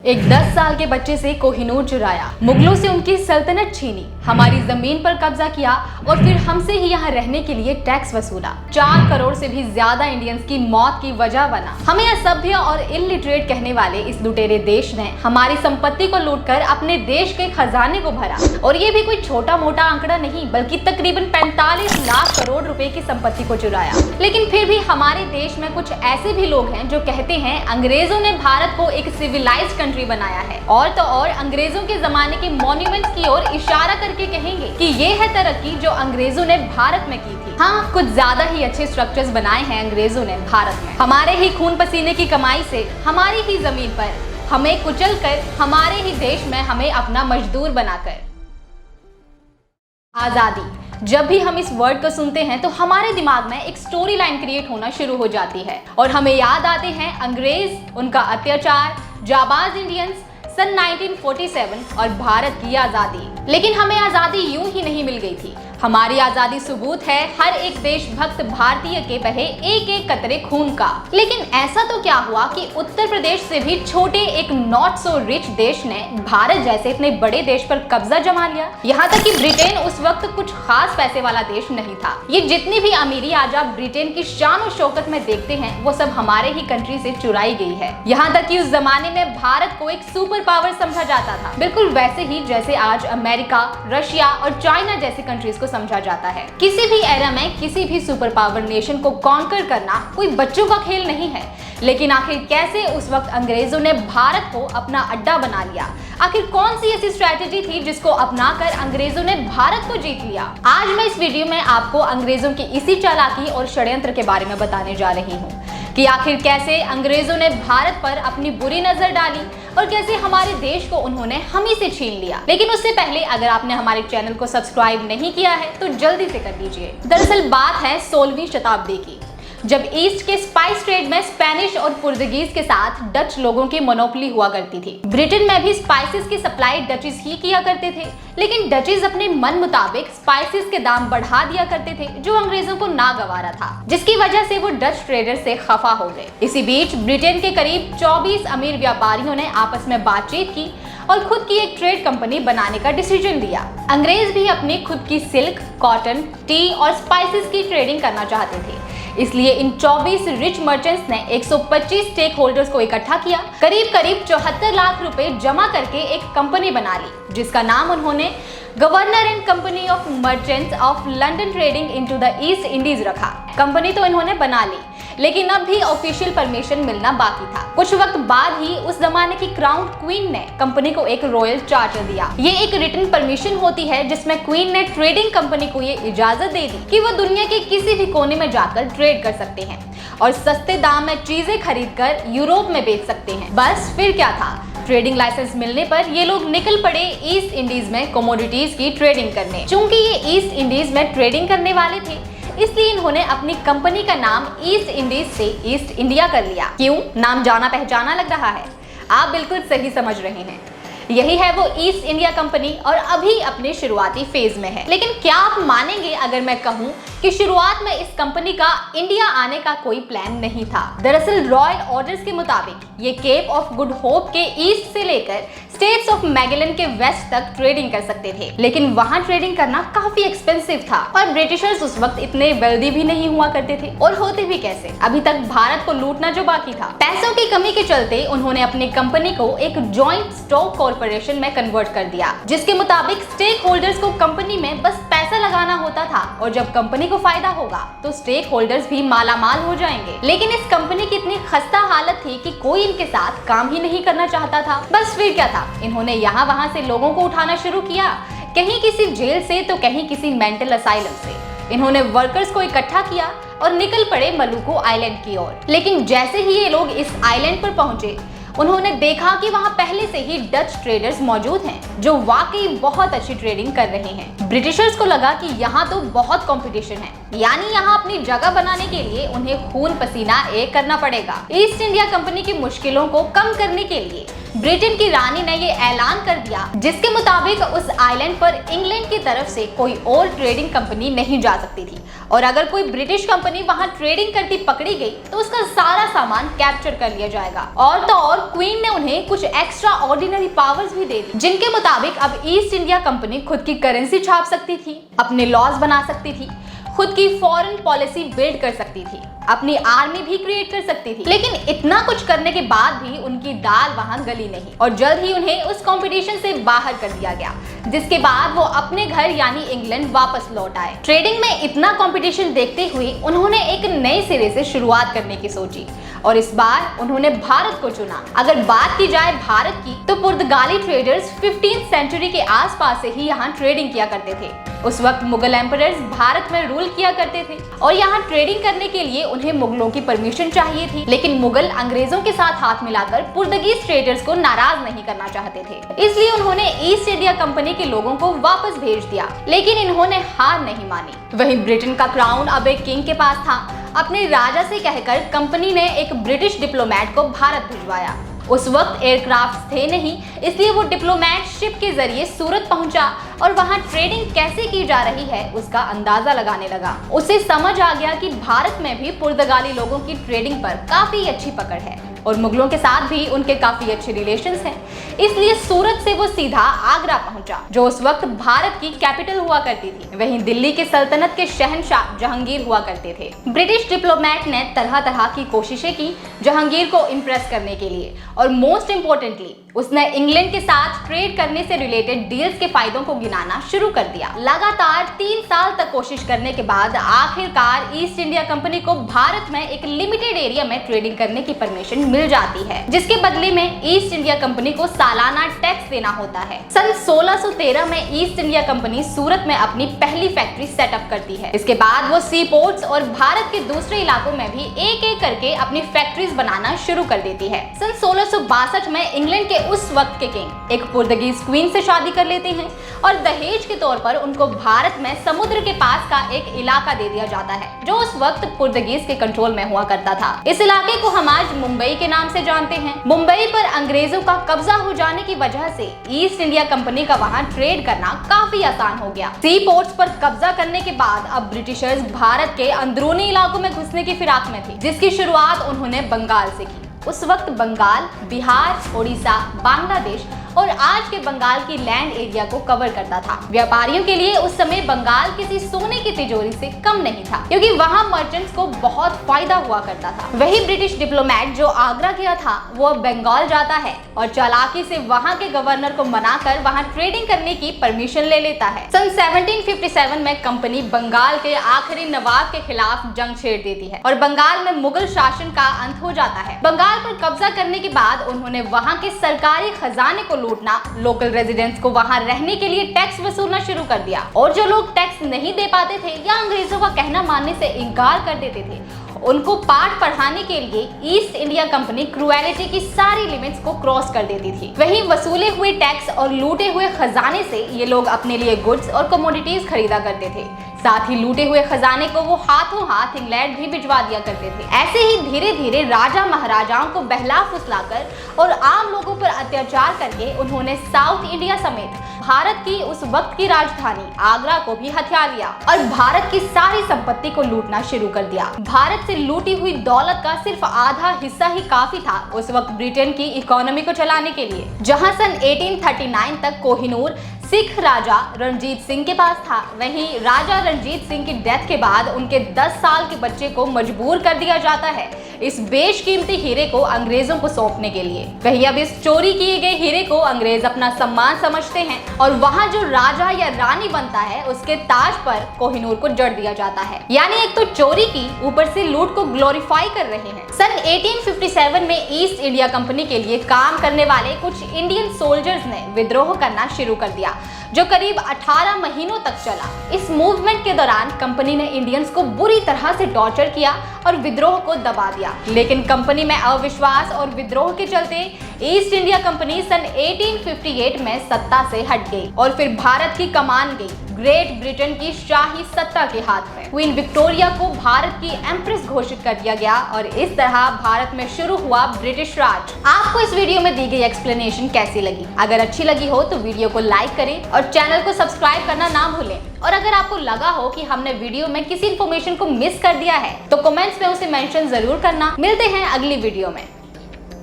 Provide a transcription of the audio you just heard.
एक 10 साल के बच्चे से कोहिनूर चुराया, मुगलों से उनकी सल्तनत छीनी, हमारी जमीन पर कब्जा किया और फिर हमसे ही यहाँ रहने के लिए टैक्स वसूला। 4 करोड़ से भी ज्यादा इंडियंस की मौत की वजह बना। हमें असभ्य और इलिटरेट कहने वाले इस लुटेरे देश ने हमारी संपत्ति को लूटकर अपने देश के खजाने को भरा, और ये भी कोई छोटा मोटा आंकड़ा नहीं, बल्कि तकरीबन 45 लाख करोड़ रुपए की संपत्ति को चुराया। लेकिन फिर भी हमारे देश में कुछ ऐसे भी लोग हैं जो कहते हैं अंग्रेजों ने भारत को एक सिविलाइज्ड कंट्री बनाया है, और तो और अंग्रेजों के जमाने के मॉन्यूमेंट्स की ओर इशारा करके कहेंगे कि ये है तरक्की जो अंग्रेजों ने भारत में की थी। हाँ, कुछ ज्यादा ही अच्छे स्ट्रक्चर्स बनाए हैं अंग्रेजों ने भारत में। हमारे ही खून पसीने की कमाई से हमारी ही जमीन पर हमें कुचल कर, हमारे ही देश में हमें अपना मजदूर बनाकर। आजादी, जब भी हम इस वर्ड को सुनते हैं तो हमारे दिमाग में एक स्टोरी लाइन क्रिएट होना शुरू हो जाती है और हमें याद आते हैं अंग्रेज, उनका अत्याचार, जाबाज इंडियंस, सन 1947 और भारत की आजादी। लेकिन हमें आजादी यूं ही नहीं मिल गई थी। हमारी आजादी सबूत है हर एक देशभक्त भारतीय के बहे एक एक कतरे खून का। लेकिन ऐसा तो क्या हुआ कि उत्तर प्रदेश से भी छोटे एक नॉट सो रिच देश ने भारत जैसे इतने बड़े देश पर कब्जा जमा लिया। यहाँ तक कि ब्रिटेन उस वक्त कुछ खास पैसे वाला देश नहीं था। ये जितनी भी अमीरी आज आप ब्रिटेन की शान और शौकत में देखते हैं, वो सब हमारे ही कंट्री से चुराई गई है। यहाँ तक कि उस जमाने में भारत को एक सुपर पावर समझा जाता था, बिल्कुल वैसे ही जैसे आज अमेरिका, रशिया और चाइना जैसी कंट्रीज को समझा जाता है। किसी भी एरा में किसी भी सुपर पावर नेशन को कॉन्कर करना कोई बच्चों का खेल नहीं है। लेकिन आखिर कैसे उस वक्त अंग्रेजों ने भारत को अपना अड्डा बना लिया? आखिर कौन सी ऐसी स्ट्रैटेजी थी जिसको अपनाकर अंग्रेजों ने भारत को जीत लिया? आज मैं इस वीडियो में आपको अंग्रेजों की इसी चालाकी और षड्यंत्र के बारे में बताने जा रही हूँ कि आखिर कैसे अंग्रेजों ने भारत पर अपनी बुरी नजर डाली और कैसे हमारे देश को उन्होंने हम ही से छीन लिया। लेकिन उससे पहले अगर आपने हमारे चैनल को सब्सक्राइब नहीं किया है तो जल्दी से कर दीजिए। दरअसल बात है 16वीं शताब्दी की, जब ईस्ट के स्पाइस ट्रेड में स्पेनिश और पुर्तगीज के साथ डच लोगों की मोनोपोली हुआ करती थी। ब्रिटेन में भी स्पाइसेस की सप्लाई डचीज ही किया करते थे, लेकिन डचीज अपने मन मुताबिक स्पाइसेस के दाम बढ़ा दिया करते थे जो अंग्रेजों को नागवारा था, जिसकी वजह से वो डच ट्रेडर से खफा हो गए। इसी बीच ब्रिटेन के करीब 24 अमीर व्यापारियों ने आपस में बातचीत की और खुद की एक ट्रेड कंपनी बनाने का डिसीजन लिया। अंग्रेज भी अपनी खुद की सिल्क, कॉटन, टी और स्पाइसेस की ट्रेडिंग करना चाहते थे। इसलिए इन 24 रिच मर्चेंट्स ने 125 स्टेक होल्डर्स को इकट्ठा किया, करीब 74 लाख रुपए जमा करके एक कंपनी बना ली, जिसका नाम उन्होंने governor and company of merchants of London trading into the east Indies रखा। कंपनी तो इन्होंने बना ली, लेकिन अब भी ऑफिशियल परमिशन मिलना बाकी था। कुछ वक्त बाद ही उस जमाने की क्राउन क्वीन ने कंपनी को एक रॉयल चार्टर दिया। ये एक रिटन परमिशन होती है जिसमें क्वीन ने ट्रेडिंग कंपनी को ये इजाजत दे दी कि वो दुनिया के किसी भी कोने में जाकर ट्रेड कर सकते हैं और सस्ते दाम में चीजें खरीद कर यूरोप में बेच सकते हैं। बस फिर क्या था, ट्रेडिंग लाइसेंस मिलने पर ये लोग निकल पड़े ईस्ट इंडीज में कमोडिटीज की ट्रेडिंग करने। चूंकि ये ईस्ट इंडीज में ट्रेडिंग करने वाले थे, इसलिए इन्होंने अपनी कंपनी का नाम ईस्ट इंडीज से ईस्ट इंडिया कर लिया। क्यों? नाम जाना पहचाना लग रहा है? आप बिल्कुल सही समझ रहे हैं, यही है वो ईस्ट इंडिया कंपनी और अभी अपने शुरुआती फेज में है। लेकिन क्या आप मानेंगे अगर मैं कहूं कि शुरुआत में इस कंपनी का इंडिया आने का कोई प्लान नहीं था। दरअसल रॉयल ऑर्डर्स के मुताबिक ये केप ऑफ गुड होप के ईस्ट से लेकर स्टेट्स ऑफ मैगेलन के वेस्ट तक ट्रेडिंग कर सकते थे, लेकिन वहां ट्रेडिंग करना काफी एक्सपेंसिव था और ब्रिटिशर्स उस वक्त इतने वेल्दी भी नहीं हुआ करते थे, और होते भी कैसे, अभी तक भारत को लूटना जो बाकी था। पैसों की कमी के चलते उन्होंने अपनी कंपनी को एक जॉइंट स्टॉक कॉर्पोरेशन में कन्वर्ट कर दिया, जिसके मुताबिक स्टेक होल्डर्स को कंपनी में बस पैसा लगाना होता था और जब कंपनी को फायदा होगा तो स्टेक होल्डर्स भी मालामाल हो जाएंगे। लेकिन इस कंपनी की इतनी खस्ता हालत थी कि कोई इनके साथ काम ही नहीं करना चाहता था। बस फिर क्या था, इन्होंने यहाँ वहां से लोगों को उठाना शुरू किया, कहीं किसी जेल से तो कहीं किसी मेंटल असाइलम से। इन्होंने वर्कर्स को इकट्ठा किया और निकल पड़े मलुकू आइलैंड की ओर। लेकिन जैसे ही ये लोग इस आइलैंड पर पहुंचे, उन्होंने देखा कि वहां पहले से ही डच ट्रेडर्स मौजूद हैं जो वाकई बहुत अच्छी ट्रेडिंग कर रहे हैं। ब्रिटिशर्स को लगा कि यहाँ तो बहुत कंपटीशन है, यानी यहाँ अपनी जगह बनाने के लिए उन्हें खून पसीना एक करना पड़ेगा। ईस्ट इंडिया कंपनी की मुश्किलों को कम करने के लिए ब्रिटेन की रानी ने ये ऐलान कर दिया जिसके मुताबिक उस आइलैंड पर इंग्लैंड की तरफ से कोई और ट्रेडिंग कंपनी नहीं जा सकती थी और अगर कोई ब्रिटिश कंपनी वहां ट्रेडिंग करती पकड़ी गई तो उसका सारा सामान कैप्चर कर लिया जाएगा। और तो और क्वीन ने उन्हें कुछ एक्स्ट्रा ऑर्डिनरी पावर्स भी दे दी जिनके मुताबिक अब ईस्ट इंडिया कंपनी खुद की करेंसी छाप सकती थी, अपने लॉज बना सकती थी, खुद की फॉरेन पॉलिसी बिल्ड कर सकती थी, अपनी आर्मी भी क्रिएट कर सकती थी। लेकिन इतना कुछ करने के बाद भी उनकी दाल वहां गली नहीं और जल्द ही उन्हें उस कंपटीशन से बाहर कर दिया गया, जिसके बाद वो अपने घर यानी इंग्लैंड वापस लौट आए। ट्रेडिंग में इतना कंपटीशन देखते हुए उन्होंने एक नए सिरे से शुरुआत करने की सोची और इस बार उन्होंने भारत को चुना। अगर बात की जाए भारत की तो पुर्तगाली ट्रेडर्स 15th सेंचुरी के आसपास से ही यहाँ ट्रेडिंग किया करते थे। उस वक्त मुगल एम्परर्स भारत में रूल किया करते थे और यहाँ ट्रेडिंग करने के लिए उन्हें मुगलों की परमिशन चाहिए थी। लेकिन मुगल अंग्रेजों के साथ हाथ मिलाकर पुर्तगीज ट्रेडर्स को नाराज नहीं करना चाहते थे, इसलिए उन्होंने ईस्ट इंडिया कंपनी के लोगों को वापस भेज दिया। लेकिन इन्होंने हार नहीं मानी। वहीं ब्रिटेन का क्राउन अब एक किंग के पास था। अपने राजा से कहकर कंपनी ने एक ब्रिटिश डिप्लोमेट को भारत भिजवाया। उस वक्त एयरक्राफ्ट थे नहीं, इसलिए वो डिप्लोमेट शिप के जरिए सूरत पहुंचा और वहां ट्रेडिंग कैसे की जा रही है उसका अंदाजा लगाने लगा। उसे समझ आ गया कि भारत में भी पुर्तगाली लोगों की ट्रेडिंग पर काफी अच्छी पकड़ है और मुगलों के साथ भी उनके काफी अच्छे रिलेशंस हैं। इसलिए सूरत से वो सीधा आगरा पहुंचा, जो उस वक्त भारत की कैपिटल हुआ करती थी। वहीं दिल्ली के सल्तनत के शहंशाह जहांगीर हुआ करते थे। ब्रिटिश डिप्लोमेट ने तरह तरह की कोशिशें की जहांगीर को इम्प्रेस करने के लिए और मोस्ट इम्पोर्टेंटली उसने इंग्लैंड के साथ ट्रेड करने से रिलेटेड डील्स के फायदों को गिनाना शुरू कर दिया। लगातार 3 साल तक कोशिश करने के बाद आखिरकार ईस्ट इंडिया कंपनी को भारत में एक लिमिटेड एरिया में ट्रेडिंग करने की परमिशन मिल जाती है, जिसके बदले में ईस्ट इंडिया कंपनी को सालाना टैक्स देना होता है। सन 1613 में ईस्ट इंडिया कंपनी सूरत में अपनी पहली फैक्ट्री सेटअप करती है। इसके बाद वो सी पोर्ट्स और भारत के दूसरे इलाकों में भी एक एक करके अपनी फैक्ट्रीज बनाना शुरू कर देती है। सन 1662 में इंग्लैंड के उस वक्त के किंग एक पुर्तगीज क्वीन से शादी कर लेते हैं और दहेज के तौर पर उनको भारत में समुद्र के पास का एक इलाका दे दिया जाता है, जो उस वक्त पुर्तगीज के कंट्रोल में हुआ करता था। इस इलाके को हम आज मुंबई के नाम से जानते हैं। मुंबई पर अंग्रेजों का कब्जा हो जाने की वजह से ईस्ट इंडिया कंपनी का वहां ट्रेड करना काफी आसान हो गया। सी पोर्ट्स पर कब्जा करने के बाद अब ब्रिटिशर्स भारत के अंदरूनी इलाकों में घुसने की फिराक में थे, जिसकी शुरुआत उन्होंने बंगाल से की। उस वक्त बंगाल, बिहार, उड़ीसा, बांग्लादेश और आज के बंगाल की लैंड एरिया को कवर करता था। व्यापारियों के लिए उस समय बंगाल किसी सोने की तिजोरी से कम नहीं था, क्योंकि वहां मर्चेंट्स को बहुत फायदा हुआ करता था। वही ब्रिटिश डिप्लोमेट जो आगरा गया था वो अब बंगाल जाता है और चालाकी से वहां के गवर्नर को मनाकर वहां ट्रेडिंग करने की परमिशन ले लेता है। सन 1757 में कंपनी बंगाल के आखिरी नवाब के खिलाफ जंग छेड़ देती है और बंगाल में मुगल शासन का अंत हो जाता है। बंगाल पर कब्जा करने के बाद उन्होंने वहां के सरकारी खजाने को लूटना, लोकल रेजिडेंट्स को वहां रहने के लिए टैक्स वसूलना शुरू कर दिया और जो लोग टैक्स नहीं दे पाते थे या अंग्रेजों का कहना मानने से इनकार कर देते थे, उनको पाठ पढ़ाने के लिए ईस्ट इंडिया कंपनी क्रूएलिटी की सारी लिमिट्स को क्रॉस कर देती थी। वहीं वसूले हुए टैक्स और लूटे हुए खजाने से ये लोग अपने लिए गुड्स और कमोडिटीज खरीदा करते थे। साथ ही लूटे हुए खजाने को वो हाथों हाथ इंग्लैंड भी भिजवा दिया करते थे। ऐसे ही धीरे धीरे राजा महाराजाओं को बहला फुसलाकर और आम लोगों पर अत्याचार करके उन्होंने साउथ इंडिया समेत भारत की उस वक्त की राजधानी आगरा को भी हथिया लिया और भारत की सारी संपत्ति को लूटना शुरू कर दिया। भारत से लूटी हुई दौलत का सिर्फ आधा हिस्सा ही काफी था उस वक्त ब्रिटेन की इकोनॉमी को चलाने के लिए। जहां सन 1839 तक कोहिनूर सिख राजा रणजीत सिंह के पास था, वहीं राजा रणजीत सिंह की डेथ के बाद उनके 10 साल के बच्चे को मजबूर कर दिया जाता है इस बेशकीमती हीरे को अंग्रेजों को सौंपने के लिए। वहीं अब इस चोरी किए गए हीरे को अंग्रेज अपना सम्मान समझते हैं और वहां जो राजा या रानी बनता है उसके ताज पर कोहिनूर को जड़ दिया जाता है। यानी एक तो चोरी की, ऊपर से लूट को ग्लोरीफाई कर रहे हैं। सन 1857 में ईस्ट इंडिया कंपनी के लिए काम करने वाले कुछ इंडियन सोल्जर्स ने विद्रोह करना शुरू कर दिया, जो करीब 18 महीनों तक चला। इस मूवमेंट के दौरान कंपनी ने इंडियंस को बुरी तरह से टॉर्चर किया और विद्रोह को दबा दिया। लेकिन कंपनी में अविश्वास और विद्रोह के चलते ईस्ट इंडिया कंपनी सन 1858 में सत्ता से हट गई और फिर भारत की कमान गई ग्रेट ब्रिटेन की शाही सत्ता के हाथ में। क्वीन विक्टोरिया को भारत की एम्प्रेस घोषित कर दिया गया और इस तरह भारत में शुरू हुआ ब्रिटिश राज। आपको इस वीडियो में दी गई एक्सप्लेनेशन कैसी लगी? अगर अच्छी लगी हो तो वीडियो को लाइक करें और चैनल को सब्सक्राइब करना ना भूलें। और अगर आपको लगा हो कि हमने वीडियो में किसी इंफॉर्मेशन को मिस कर दिया है तो कमेंट्स में उसे मेंशन जरूर करना। मिलते हैं अगली वीडियो में।